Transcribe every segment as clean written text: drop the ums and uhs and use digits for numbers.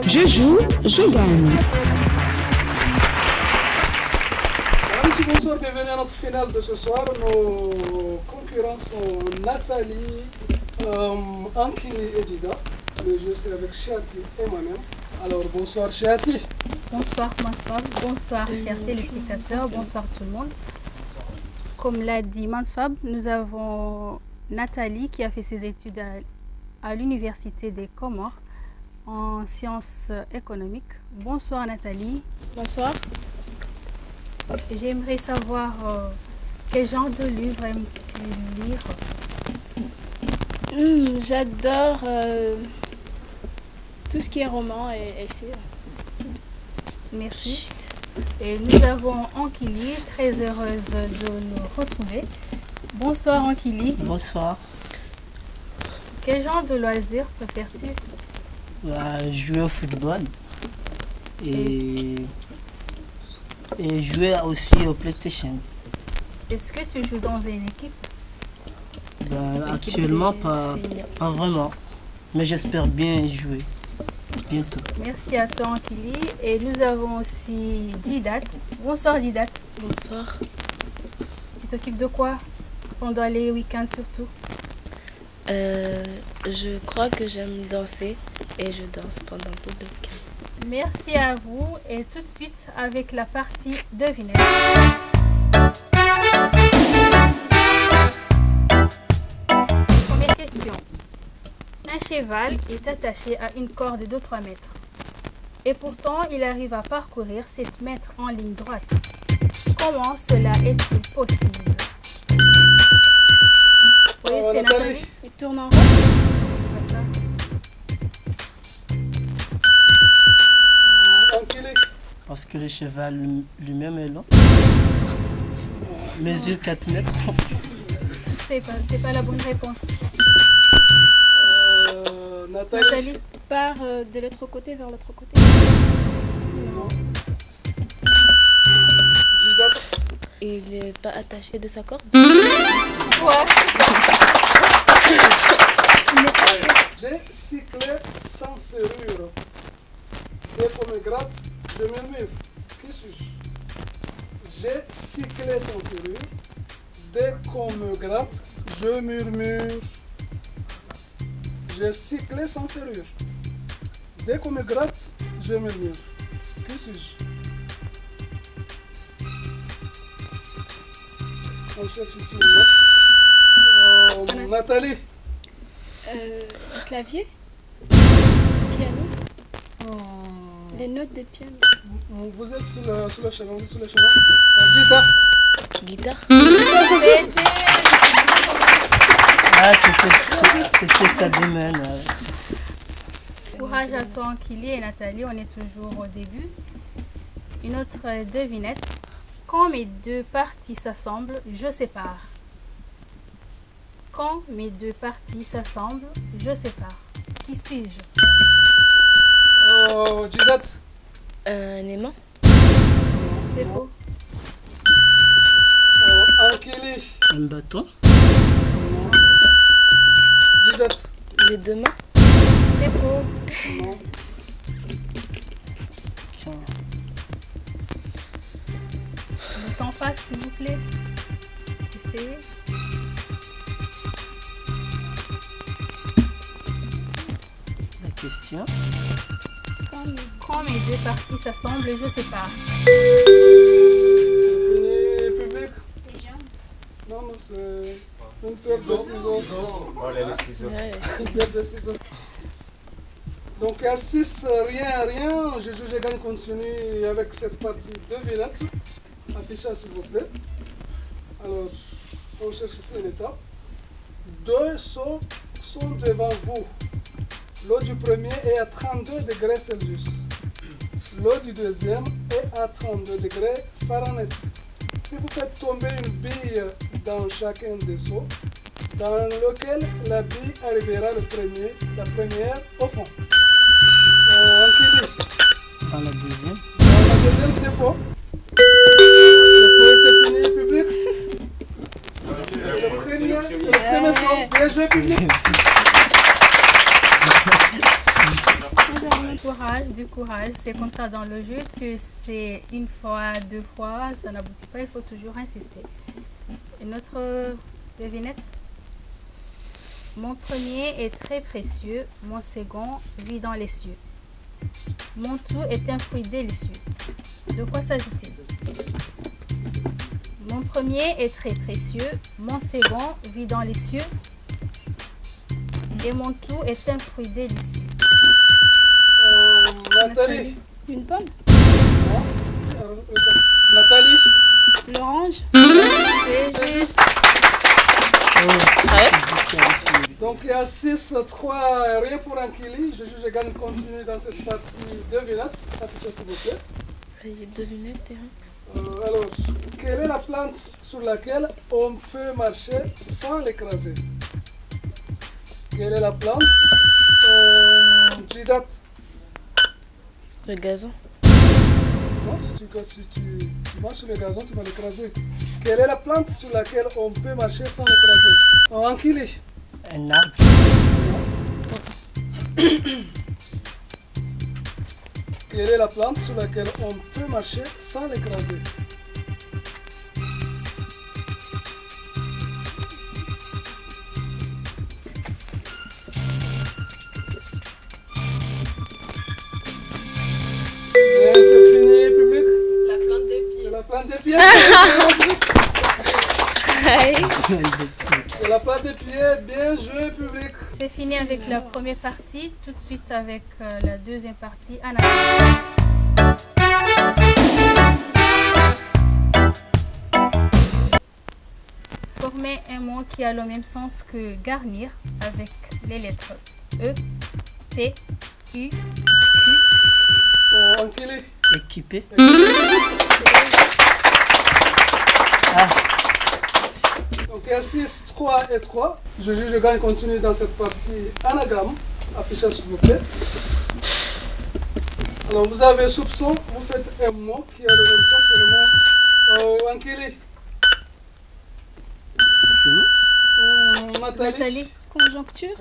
Je joue, je gagne. Mesdames et bonsoir, bienvenue à notre finale de ce soir. Nos concurrents sont Nathalie, Ankili et Dida. Le jeu c'est avec Chiati et moi-même. Alors bonsoir Chiati. Bonsoir, bonsoir chers téléspectateurs, bonsoir tout le monde. Comme l'a dit Manswab, nous avons Nathalie qui a fait ses études à l'Université des Comores en sciences économiques. Bonsoir Nathalie. Bonsoir. J'aimerais savoir quel genre de livre aimes-tu lire? J'adore tout ce qui est roman et essai. Merci. Et nous avons Ankili, très heureuse de nous retrouver. Bonsoir Ankili. Bonsoir. Quel genre de loisirs préfères-tu? Jouer au football et jouer aussi au PlayStation. Est-ce que tu joues dans une équipe? Actuellement, pas vraiment. Mais j'espère bien jouer bientôt. Merci à toi Ankili. Et nous avons aussi Didat. Bonsoir Didat. Bonsoir. Tu t'occupes de quoi pendant les week-ends surtout? Je crois que j'aime danser et je danse pendant tout le week-end. Merci à vous et tout de suite avec la partie devinette. Première question. Un cheval est attaché à une corde de 3 mètres. Et pourtant, il arrive à parcourir 7 mètres en ligne droite. Comment cela est-il possible? Oui, c'est Nathalie. Il tourne en rond. Comme ça. Ankili. Parce que le cheval lui-même est long. Mesure 4 mètres. C'est pas la bonne réponse. Nathalie. Part de l'autre côté vers l'autre côté. Non. Didat. Il n'est pas attaché de sa corde. Ouais. J'ai cyclé sans serrure. Dès qu'on me gratte, je murmure. Qui suis-je? J'ai cyclé sans serrure. Dès qu'on me gratte, je murmure. J'ai cyclé sans serrure. Dès qu'on me gratte, je murmure. Qui suis-je? On cherche ici une note. Nathalie. Un clavier. Piano. Les notes de piano. Vous êtes sous le chemin. Vous êtes sous le chemin. Dida. Guitare. C'était sa domaine. Courage à toi Ankili et Nathalie, on est toujours au début. Une autre devinette. Quand mes deux parties s'assemblent, je sépare. Quand mes deux parties s'assemblent, je sépare. Qui suis-je? Didat. Un aimant. C'est faux. Ankili. Un bâton. Didat. Les deux mains. C'est faux. Non. Le temps passe s'il vous plaît. Essayez. La question. Quand mes deux parties s'assemblent, je sépare. C'est fini, public. Non, c'est une paire de ciseaux. Les ciseaux. Une paire de ciseaux. Donc à 6, rien. Je joue, je gagne, continue avec cette partie devinette. Affichage s'il vous plaît. Alors, on cherche ici une étape. 2 seaux sont devant vous. L'eau du premier est à 32 degrés Celsius. L'eau du deuxième est à 32 degrés Fahrenheit. Si vous faites tomber une bille dans chacun des seaux, dans lequel la bille arrivera la première au fond. Ankili. Dans la deuxième. Dans la deuxième, c'est faux. C'est faux et c'est fini, public. Le premier sens. Bien joué, public. Du courage. C'est comme ça dans le jeu. Tu essaies une fois, deux fois, ça n'aboutit pas. Il faut toujours insister. Une autre devinette. Mon premier est très précieux. Mon second vit dans les cieux. Mon tout est un fruit délicieux. De quoi s'agit-il? Mon premier est très précieux. Mon second vit dans les cieux. Et mon tout est un fruit délicieux. Nathalie. Une pomme. Nathalie. L'orange. C'est juste. Ouais. Donc il y a 6-3, rien pour Ankili. Je gagne continue dans cette partie devinette. Affichez s'il vous plaît. Devinette, Alors, quelle est la plante sur laquelle on peut marcher sans l'écraser? Quelle est la plante? Jidat. Le gazon. Non, si tu marches sur le gazon, tu vas l'écraser. Quelle est la plante sur laquelle on peut marcher sans l'écraser? Ankili. Un arbre. Quelle est la plante sur laquelle on peut marcher sans l'écraser? Et c'est fini, public. La plante des pieds. C'est la plante des pieds. C'est la plante des pieds. Bien joué, public. C'est fini avec la première partie. Tout de suite avec la deuxième partie. Anna. Formez un mot qui a le même sens que garnir avec les lettres E, P, U, Q. Ankili. Équipé. Donc il y a 6, 3 et 3. Je gagne continue dans cette partie anagramme. Affichez s'il vous plaît. Alors vous avez soupçon, vous faites un mot qui a le même sens que le mot Ankili. C'est bon? Nathalie. Conjoncture.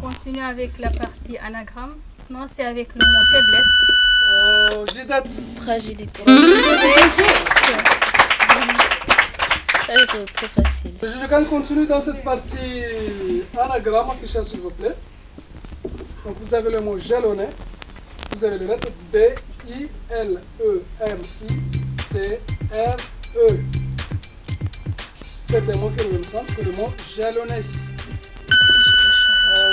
Continue avec la partie anagramme. Non, c'est avec le mot faiblesse. Jidat. Fragilité. Ça c'est très facile. Je gagne continue dans cette partie anagramme. Affichez s'il vous plaît. Donc vous avez le mot jalonné. Vous avez les lettres B, I, L, E, M, I, T, R, E. C'est un mot qui a le même sens que le mot jalonné.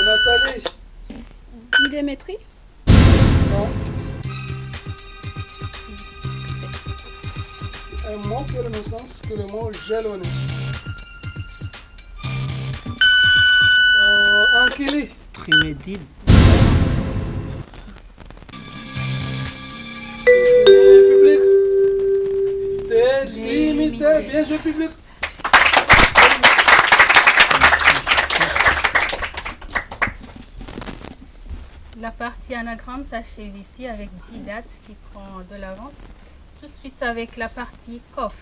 Nathalie. Dimétrie. Non. Un mot qui a le même sens que le mot jalonné. Ankili. Trimédile. Public. Délimité. Bien joué, public. La partie anagramme s'achève ici avec Jidat qui prend de l'avance. Tout de suite avec la partie coffre.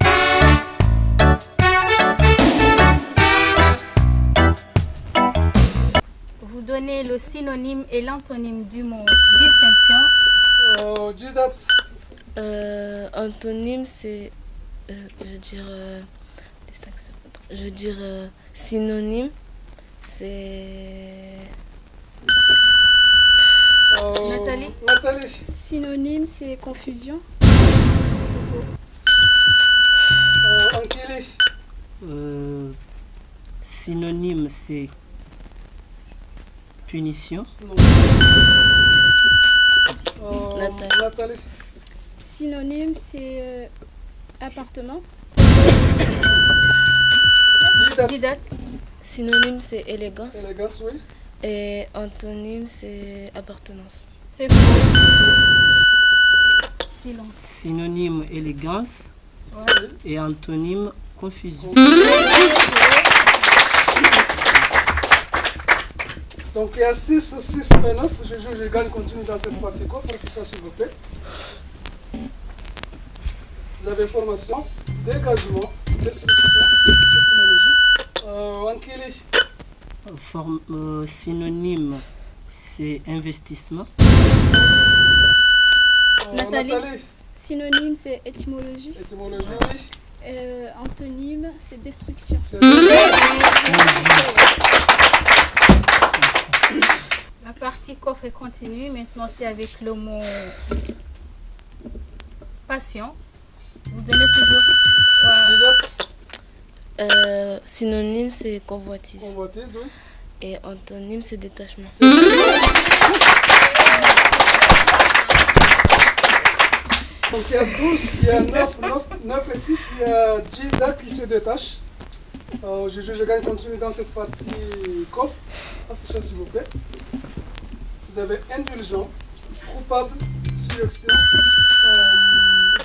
Vous donnez le synonyme et l'antonyme du mot distinction. Jidat. Antonyme, c'est. Je veux dire. Distinction. Je veux dire. Synonyme, c'est. Nathalie. Nathalie. Synonyme, c'est confusion. Ankili. Synonyme, c'est punition. Nathalie. Synonyme, c'est appartement. Jidat. Synonyme, c'est élégance. Élégance, oui. Et antonyme, c'est appartenance. C'est faux. Silence. Synonyme, élégance. Ouais. Et antonyme, confusion. Donc il y a 6, 6 et 9. Je gagne continue dans cette partie coffre. Ça, s'il vous plaît. Vous avez formation, dégagement, description, étymologie. Ankili. Synonyme, c'est investissement. Nathalie. Synonyme, c'est étymologie. Étymologie, oui. Antonyme, c'est destruction. C'est bien. La partie coffre est continue. Maintenant, c'est avec le mot passion. Vous donnez toujours. Didat. Synonyme, c'est convoitise. Convoitise, oui. Et antonyme, c'est détachement. Donc il y a 12, il y a 9 et 6, il y a Jida qui se détache. Je gagne continue dans cette partie coffre. Affichez s'il vous plaît. Vous avez indulgent, coupable, sélection.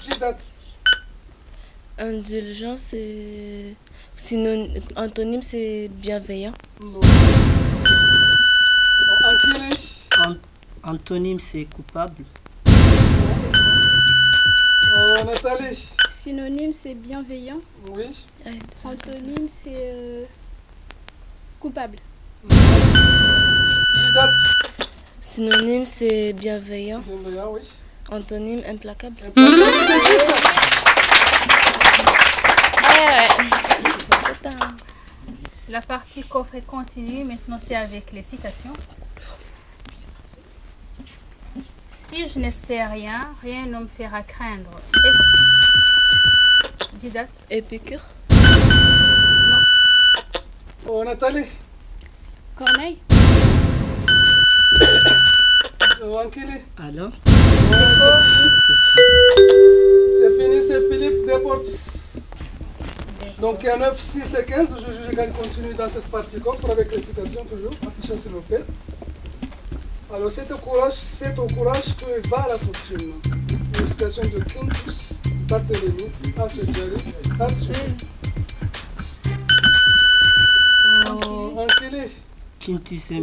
Jida. Indulgent, c'est antonyme, c'est bienveillant. Non. Ankili. Antonyme, c'est coupable. Nathalie. Synonyme, c'est bienveillant. Oui. Antonyme, c'est coupable. Jida. Synonyme, c'est bienveillant. Bienveillant, oui. Antonyme, implacable. La partie coffre est continue. Maintenant, c'est avec les citations. Si je n'espère rien, rien ne me fera craindre. Didac. Épicure. Nathalie. Corneille. Ankili. Alors, C'est fini, c'est Philippe Desportes. Donc il y a 9, 6 et 15. Je gagne continue dans cette partie coffre avec les citations toujours. Affichez s'il vous plaît. Alors c'est au courage que va la fortune. Une citation de Quintus Barthélemy, Alcedjari, Alcedjari. Ankili. Quintus et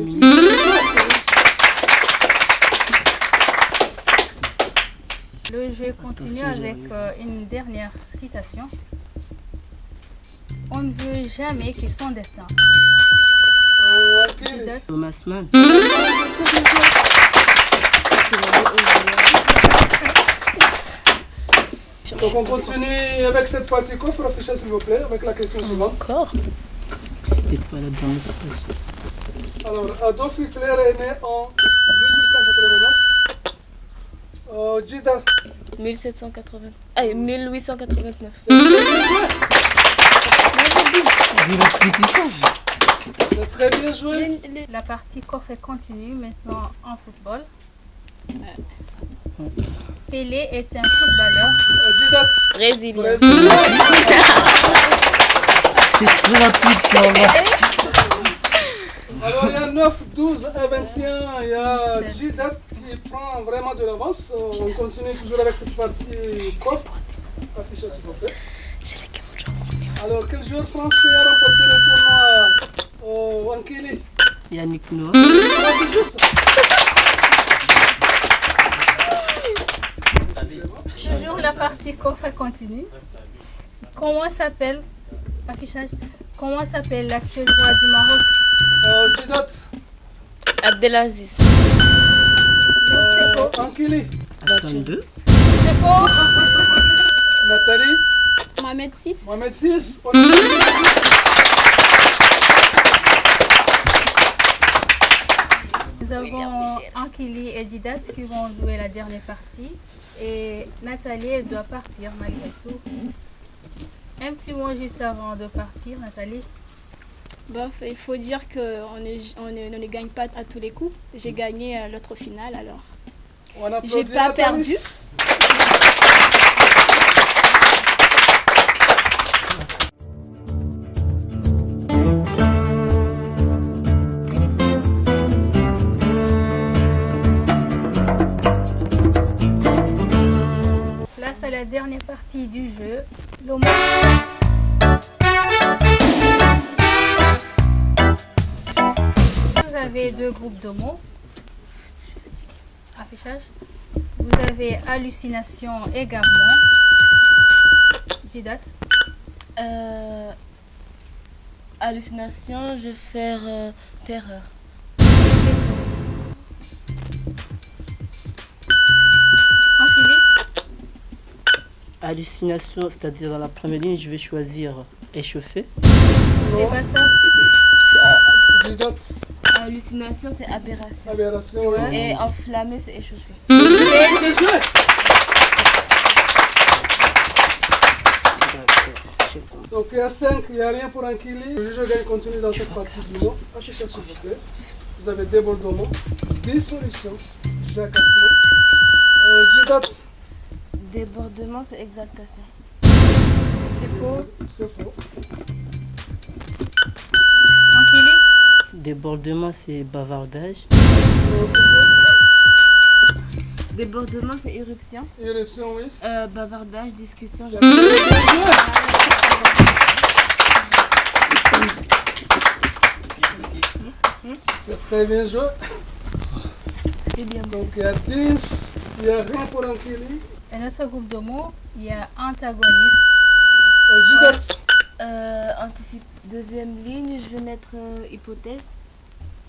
Le jeu continue avec une dernière citation. On ne veut jamais que son destin. Ankili. Didac. Thomas Mann. Donc on continue avec cette partie coffre. Affichez s'il vous plaît avec la question suivante. Encore. C'était pas la dernière citation. Alors, Adolf Hitler est né en 1889. Jida. 1889. C'est très bien joué. La partie coffre est continue. Maintenant, en football. Pelé est un footballeur. Jida. Résilient. Brésil. C'est très rapide, ça va. Alors il y a 9, 12 et 21. Il y a Jida qui prend vraiment de l'avance. On continue toujours avec cette partie coffre. Affichez s'il vous plaît. Alors quel joueur français a remporté le tournoi Ankili? Yannick Noah. Toujours la partie coffre est continue. Comment s'appelle affichage? Comment s'appelle l'actuel roi du Maroc? Jida. Abdelaziz. C'est faux. Ankili. Hassan II. C'est faux. Nathalie. Mohamed VI. Mohamed VI. Nous avons Ankili et Didat qui vont jouer la dernière partie. Et Nathalie, elle doit partir malgré tout. Un petit mot juste avant de partir, Nathalie. Bof, il faut dire qu'on ne gagne pas à tous les coups. J'ai gagné à l'autre finale, alors On applaudit j'ai pas Nathalie. perdu. Place à la dernière partie du jeu. Le mot. Vous avez deux groupes de mots. Affichage. Vous avez hallucination égarement. Didat. Hallucination, je vais faire terreur. Angélique, Hallucination, c'est-à-dire dans la première ligne, je vais choisir échauffer. c'est pas ça. Didat, Hallucination, c'est aberration. aberration, ouais. Et enflammé, c'est échauffé. Bien joué. Donc il y a 5, il n'y a rien pour Ankili. Le juge gagne continue dans cette partie du mot. Affichez s'il vous plaît. Vous avez débordement, dissolution, jacassement. Didat, Débordement, c'est exaltation. C'est faux. c'est faux. Angélique, Débordement, c'est bavardage. Non, c'est faux. Débordement, c'est éruption. Éruption, oui. Bavardage, discussion. Bien joué. C'est très bien joué. C'est bien. Donc il y a 10, il n'y a rien pour Ankili. un autre groupe de mots, il y a antagoniste. Didat, Anticipe. Deuxième ligne, je vais mettre hypothèse.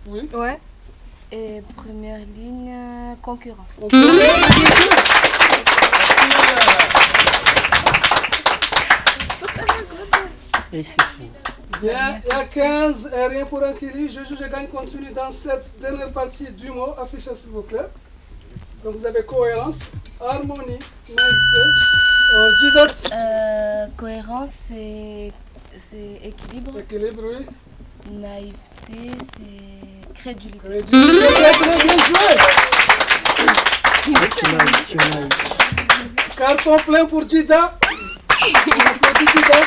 oui. Ouais. Et première ligne, concurrent. On peut- Et c'est fou. Bien, il y a 15 et rien pour Ankili. Je gagne continue dans cette dernière partie du mot. Affichez s'il vous plaît. Donc vous avez cohérence, harmonie, naïveté. Didat, Cohérence, c'est équilibre. équilibre, oui. Naïveté, c'est crédulité. Crédulité, très bien joué. Tu m'as Carton plein pour Dida. On applaudit Dida.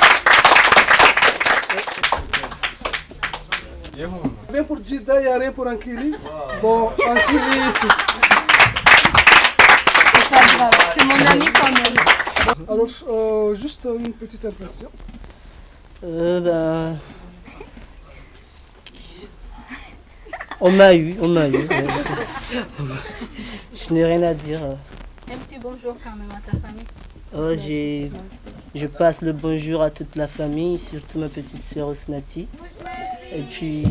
Bien pour Dida, il n'y a rien pour Ankili. Bon, Ankili. C'est pas grave, c'est mon ami quand même. Alors, juste une petite impression. Ben, on m'a eu. Je n'ai rien à dire. Un petit bonjour quand même à ta famille. Je passe le bonjour à toute la famille, surtout ma petite sœur Osnati. Et puis,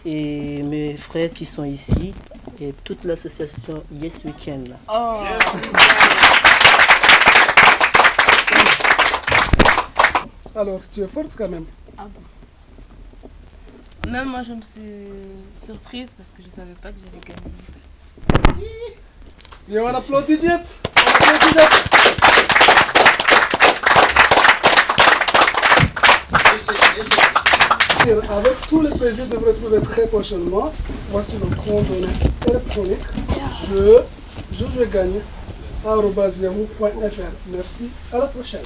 et mes frères qui sont ici, et toute l'association Yes Weekend. Là. Oh. Alors, tu es forte quand même. Ah bon. Même moi, je me suis surprise parce que je ne savais pas que j'allais gagner. Et on applaudit Jet. On applaudit Jet. Avec tous les plaisirs de vous retrouver très prochainement. Voici le coordonnée électronique. Je gagne @yahoo.fr. Merci, à la prochaine.